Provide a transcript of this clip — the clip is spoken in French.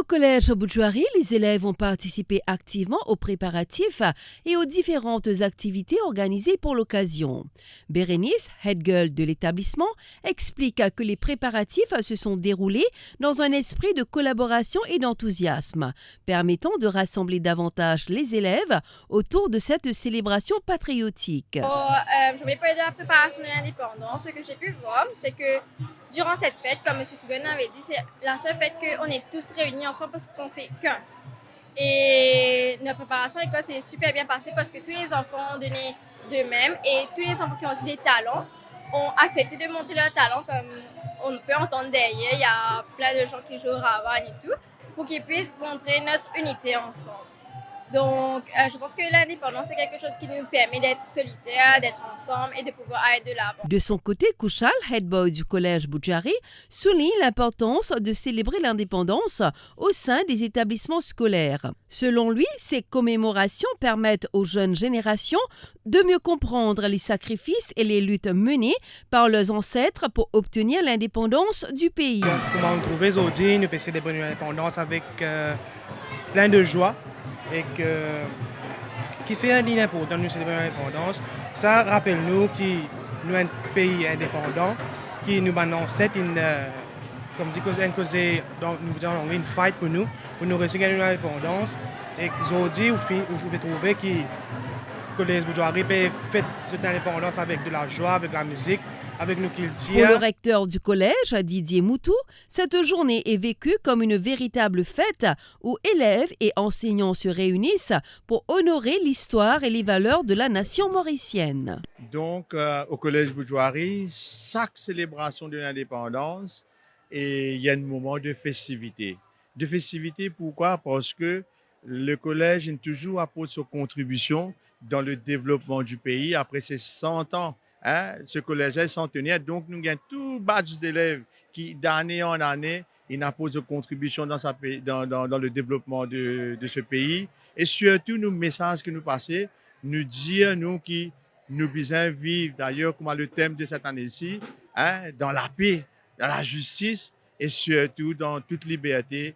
Au collège Boudjouari, les élèves ont participé activement aux préparatifs et aux différentes activités organisées pour l'occasion. Bérénice, head girl de l'établissement, explique que les préparatifs se sont déroulés dans un esprit de collaboration et d'enthousiasme, permettant de rassembler davantage les élèves autour de cette célébration patriotique. Je vais parler de la préparation de l'indépendance. Ce que j'ai pu voir, c'est que durant cette fête, comme M. Tougon avait dit, c'est la seule fête qu'on est tous réunis ensemble parce qu'on fait qu'un. Et notre préparation à l'école s'est super bien passée parce que tous les enfants ont donné d'eux-mêmes et tous les enfants qui ont aussi des talents ont accepté de montrer leurs talents, comme on peut entendre derrière. Il y a plein de gens qui jouent au Ravan et tout, pour qu'ils puissent montrer notre unité ensemble. Donc, je pense que l'indépendance, c'est quelque chose qui nous permet d'être solidaires, d'être ensemble et de pouvoir aller de l'avant. De son côté, Kouchal, head boy du collège Boudjari, souligne l'importance de célébrer l'indépendance au sein des établissements scolaires. Selon lui, ces commémorations permettent aux jeunes générations de mieux comprendre les sacrifices et les luttes menées par leurs ancêtres pour obtenir l'indépendance du pays. Donc, comment vous trouvez aujourd'hui, nous célébrer l'indépendance avec plein de joie et qui fait un lien important, nous célébrer l'indépendance. Ça rappelle-nous que nous sommes un pays indépendant, qui nous avons comme dit, nous avons une fight pour nous réussir l'indépendance. Et aujourd'hui, vous pouvez trouver que le collège Boudjouari peut faire cette indépendance avec de la joie, avec la musique, avec nos cultures. Pour le recteur du collège, Didier Moutou, cette journée est vécue comme une véritable fête où élèves et enseignants se réunissent pour honorer l'histoire et les valeurs de la nation mauricienne. Donc, au collège Boudjouari, chaque célébration de l'indépendance, il y a un moment de festivité. De festivité, pourquoi? Parce que le collège toujours apporte sa contribution dans le développement du pays après ses 100 ans. Hein, ce collège est centenaire, donc nous avons tout batch d'élèves qui, d'année en année, ils apportent une contribution dans le développement de ce pays. Et surtout, nos messages que nous passons, nous dire nous qui nous besoin vivre, d'ailleurs, comme le thème de cette année-ci, hein, dans la paix, dans la justice et surtout dans toute liberté